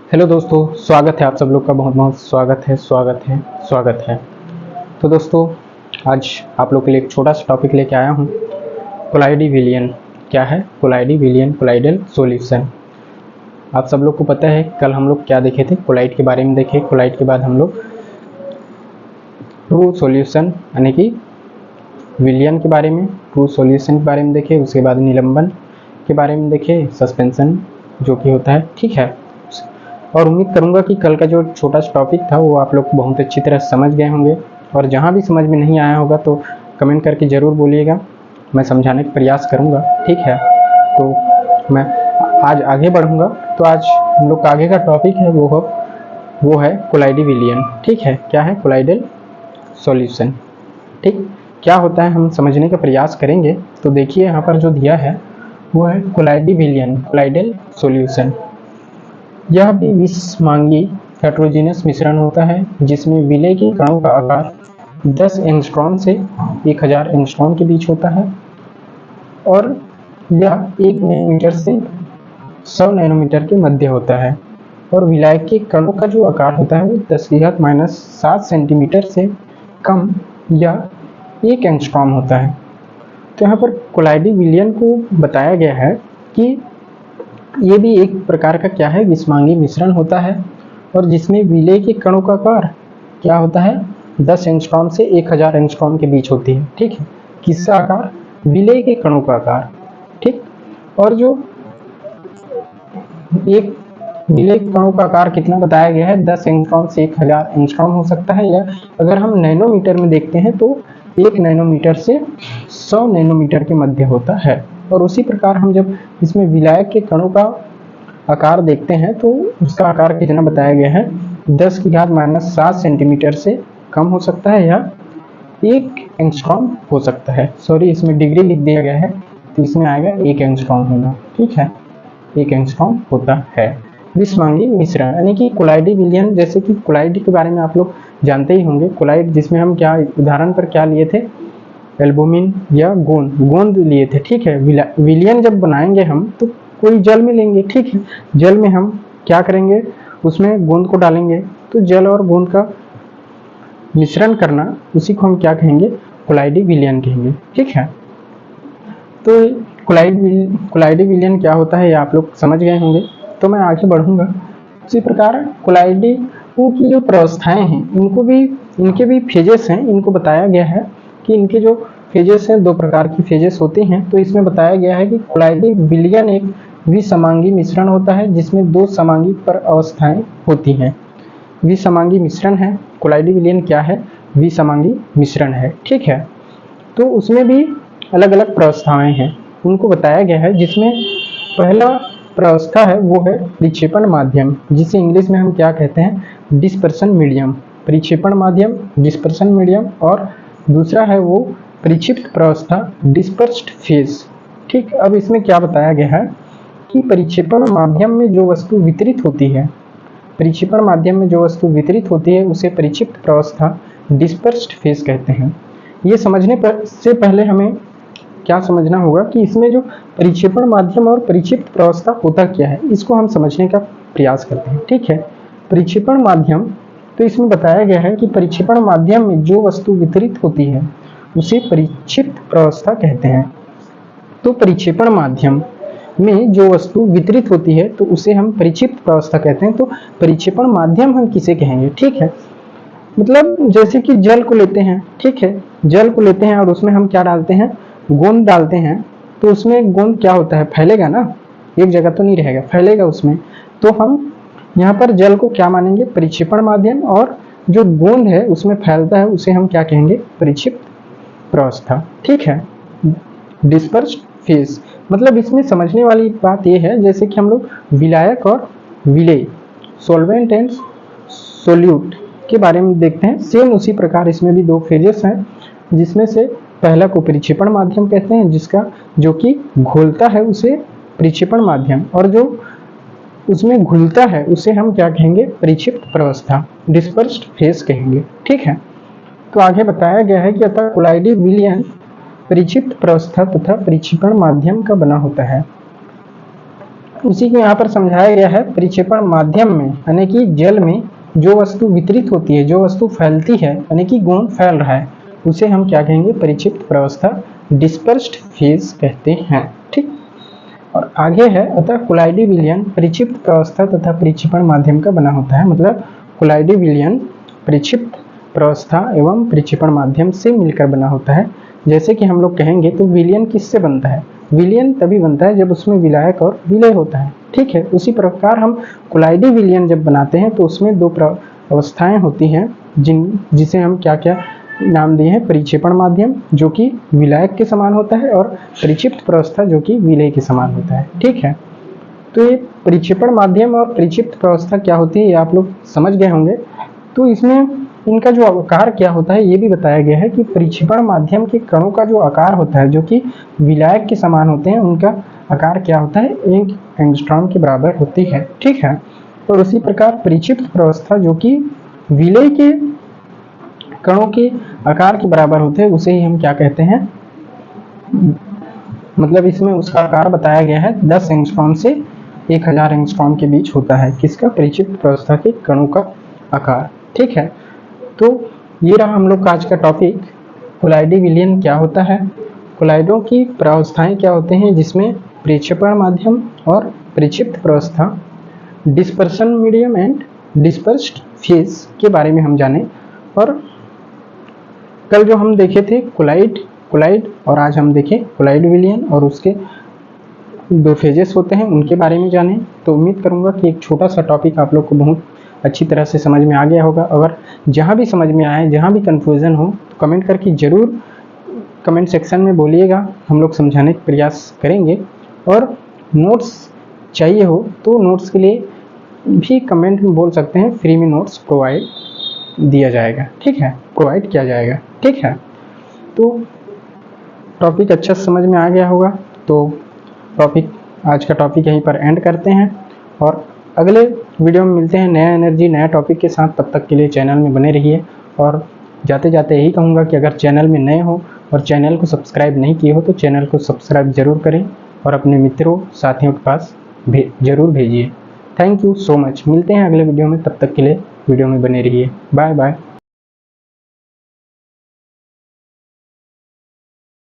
Hello दोस्तों, स्वागत है आप सब लोग का। बहुत बहुत स्वागत है। तो दोस्तों, आज आप लोग के लिए एक छोटा सा टॉपिक लेके आया हूँ। कोलाइडी विलियन क्या है? कोलाइडी विलियन कोलाइडल सॉल्यूशन। आप सब लोग को पता है कल हम लोग क्या देखे थे? कोलाइड के बारे में देखे। कोलाइड के बाद हम लोग ट्रू सॉल्यूशन यानी कि विलियन के बारे में, ट्रू सॉल्यूशन के बारे में देखे। उसके बाद निलंबन के बारे में देखे, सस्पेंशन जो कि होता है, ठीक है। और उम्मीद करूंगा कि कल का जो छोटा सा टॉपिक था वो आप लोग बहुत अच्छी तरह समझ गए होंगे। और जहाँ भी समझ में नहीं आया होगा तो कमेंट करके ज़रूर बोलिएगा, मैं समझाने का प्रयास करूंगा, ठीक है। तो मैं आज आगे बढ़ूंगा। तो आज हम लोग का आगे का टॉपिक है वो है कोलाइडी विलियन, ठीक है। क्या है? कोलाइडल सॉल्यूशन, ठीक। क्या होता है हम समझने का प्रयास करेंगे। तो देखिए यहाँ पर जो दिया है वो है कोलाइडी विलियन कोलाइडल सॉल्यूशन। यह भी विषमांगी हेटेरोजीनस मिश्रण होता है जिसमें विलय के कणों का आकार 10 एंगस्ट्रॉम से 1000 एंगस्ट्रॉम के बीच होता है और यह 1 नैनोमीटर से 100 नैनोमीटर के मध्य होता है। और विलायक के कणों का जो आकार होता है वो 10⁻⁷ सेंटीमीटर से कम या 1 एंगस्ट्रॉम होता है। तो यहाँ पर कोलाइडी विलियन को बताया गया है कि ये भी एक प्रकार का क्या है? विषमांगी मिश्रण होता है और जिसमें विलय के कणों का आकार क्या होता है? 10 एंगस्ट्रॉम से 1000 एंगस्ट्रॉम के बीच होती है, ठीक है। किसका आकार? विलय के कणों का आकार, ठीक। और जो एक विलय के कणों का आकार कितना बताया गया है? 10 एंगस्ट्रॉम से 1000 एंगस्ट्रॉम हो सकता है, या अगर हम नैनोमीटर में देखते हैं तो 1 नैनोमीटर से 100 नैनोमीटर के मध्य होता है। और उसी प्रकार हम जब इसमें विलायक के कणों का आकार देखते हैं तो उसका आकार कितना बताया गया है? 10⁻⁷ सेंटीमीटर से कम हो सकता है या 1 एंगस्ट्रॉम हो सकता है। सॉरी, इसमें डिग्री लिख दिया गया है तो इसमें आएगा 1 एंगस्ट्रॉम होना, ठीक है। 1 एंगस्ट्रॉम होता है विषमांगी मिश्रण यानी कि कोलाइडी विलियन। जैसे कि कोलाइड के बारे में आप लोग जानते ही होंगे। कोलाइड जिसमें हम क्या उदाहरण पर क्या लिए थे? एल्बुमिन या गोंद लिए थे, ठीक है। विलियन जब बनाएंगे हम तो कोई जल में लेंगे, ठीक है। जल में हम क्या करेंगे? उसमें गोंद को डालेंगे। तो जल और गोंद का मिश्रण करना, उसी को हम क्या कहेंगे? कोलाइडी विलियन कहेंगे, ठीक है। तो कोलाइडी विलियन क्या होता है ये आप लोग समझ गए होंगे। तो मैं आगे बढ़ूंगा। उसी प्रकार कोलाइडी की जो प्रवस्थाएं हैं इनके भी फेजेस हैं। इनको बताया गया है कि इनके जो फेजेस हैं, 2 प्रकार की फेजेस होते हैं। तो इसमें बताया गया है कि कोलाइडी विलियन एक विषमांगी मिश्रण होता है जिसमें 2 समांगी पर अवस्थाएं होती हैं। विषमांगी मिश्रण है कोलाइडी विलियन। क्या है? विषमांगी मिश्रण है, ठीक है। तो उसमें भी अलग अलग प्रवस्थाएं हैं, उनको बताया गया है। जिसमें पहला प्रवस्था है वो है परिक्षेपण माध्यम, जिसे इंग्लिश में हम क्या कहते हैं? Dispersion medium. परिक्षेपण माध्यम, डिस्पर्सन मीडियम। और दूसरा है वो परिक्षिप्त प्रवस्था, डिस्पर्स्ड फेज, ठीक। अब इसमें क्या बताया गया है कि परिक्षेपण माध्यम में जो वस्तु वितरित होती है, परिक्षेपण माध्यम में जो वस्तु वितरित होती है उसे परिक्षिप्त प्रवस्था, डिस्पर्स्ड फेज कहते हैं। ये समझने से पहले हमें क्या समझना होगा कि इसमें जो परिक्षेपण माध्यम और परिक्षिप्त प्रवस्था होता क्या है, इसको हम समझने का प्रयास करते हैं, ठीक है। परिक्षेपण माध्यम, तो इसमें बताया गया है कि परिक्षेपण माध्यम में जो वस्तु वितरित होती है उसे परिक्षिप्त प्रवस्था कहते हैं। तो परिक्षेपण माध्यम में जो वस्तु वितरित होती है तो उसे हम परिक्षिप्त प्रवस्था कहते हैं। तो परिक्षेपण माध्यम हम किसे कहेंगे, ठीक है। मतलब जैसे कि जल को लेते हैं, ठीक है। जल को लेते हैं और उसमें हम क्या डालते हैं? गोंद डालते हैं। तो उसमें गोंद क्या होता है? फैलेगा ना, एक जगह तो नहीं रहेगा, फैलेगा उसमें। तो हम यहाँ पर जल को क्या मानेंगे? परिक्षेपण माध्यम। और जो गोंद है उसमें फैलता है उसे हम क्या कहेंगे? परिक्षिप्त प्रवस्था, ठीक है। डिस्पर्स्ड फेज, मतलब इसमें समझने वाली बात यह है जैसे कि हम लोग विलायक और विलेय, सॉल्वेंट एंड सोल्यूट के बारे में देखते हैं। सेम उसी प्रकार इसमें भी 2 फेजेस हैं, जिसमें से पहला को परिक्षेपण माध्यम कहते हैं, जिसका जो कि घोलता है उसे परिक्षेपण माध्यम, और जो उसमें घुलता है उसे हम क्या कहेंगे? परिक्षिप्त प्रवस्था, डिस्पर्स्ड फेज कहेंगे, ठीक है। तो आगे बताया गया है कि अतः कोलाइडी विलियन परिक्षिप्त प्रवस्था तथा परिक्षेपण माध्यम का बना होता है। उसी को यहाँ पर समझाया गया है। परिक्षेपण माध्यम में यानी कि जल में जो वस्तु वितरित होती है, जो वस्तु फैलती है यानी कि गोंद फैल रहा है, उसे हम क्या कहेंगे? परिक्षिप्त प्रावस्था, डिस्पर्स्ड फेज कहते हैं। ठीक, और आगे है, अतः कोलाइडी विलयन परिक्षिप्त प्रावस्था तथा परिक्षेपण माध्यम का बना होता है। मतलब कोलाइडी विलयन परिक्षिप्त प्रावस्था एवं परिक्षेपण माध्यम से मिलकर बना होता है। जैसे कि हम लोग कहेंगे तो विलयन किससे बनता है? विलयन तभी बनता है जब उसमें विलायक और विलय होता है। ठीक है, उसी प्रकार हम कोलाइडी विलयन जब बनाते हैं तो उसमें दो अवस्थाएं होती हैं जिसे हम क्या क्या नाम दिए हैं? परिक्षेपण माध्यम जो कि विलायक के समान होता है और परिक्षिप्त प्रावस्था जो कि विलय के समान होता है। ठीक है, तो ये परिक्षेपण माध्यम और परिक्षिप्त प्रावस्था क्या होती है ये आप लोग समझ गए होंगे। तो इसमें इनका जो आकार क्या होता है ये भी बताया गया है कि परिक्षेपण माध्यम के कणों का जो आकार होता है जो कि विलायक के समान होते हैं, उनका आकार क्या होता है? 1 एंगस्ट्रॉम के बराबर होती है। ठीक है, और उसी प्रकार परिक्षिप्त प्रावस्था जो कि विलय के कणों के आकार के बराबर होते हैं, उसे ही हम क्या कहते हैं? मतलब इसमें उसका आकार बताया गया है 10 एंगस्ट्रॉम से 1000 एंगस्ट्रॉम के बीच होता है। किसका? परिक्षिप्त प्रावस्था के कणों का आकार। ठीक है, तो ये रहा हम लोग का आज का टॉपिक, कोलाइडी विलयन क्या होता है, कोलाइडों की प्रावस्थाएं क्या होते हैं जिसमें परिक्षेपण माध्यम और परिक्षिप्त प्रावस्था, dispersion medium and dispersed phase के बारे में हम जाने। और कल जो हम देखे थे कोलाइड और आज हम देखें कोलाइड विलयन और उसके 2 फेजेस होते हैं उनके बारे में जाने। तो उम्मीद करूंगा कि एक छोटा सा टॉपिक आप लोग को बहुत अच्छी तरह से समझ में आ गया होगा। अगर जहाँ भी समझ में आए, जहाँ भी कन्फ्यूज़न हो तो कमेंट करके ज़रूर कमेंट सेक्शन में बोलिएगा, हम लोग समझाने का प्रयास करेंगे। और नोट्स चाहिए हो तो नोट्स के लिए भी कमेंट में बोल सकते हैं, फ्री में नोट्स प्रोवाइड दिया जाएगा। ठीक है, प्रोवाइड किया जाएगा। ठीक है, तो टॉपिक अच्छा समझ में आ गया होगा। तो आज का टॉपिक यहीं पर एंड करते हैं और अगले वीडियो में मिलते हैं नया एनर्जी नया टॉपिक के साथ। तब तक के लिए चैनल में बने रहिए। और जाते जाते यही कहूँगा कि अगर चैनल में नए हो और चैनल को सब्सक्राइब नहीं किए हो तो चैनल को सब्सक्राइब जरूर करें और अपने मित्रों साथियों के पास जरूर भेजिए। Thank you so much. मिलते हैं अगले वीडियो में, तब तक के लिए वीडियो में बने रहिए। Bye bye.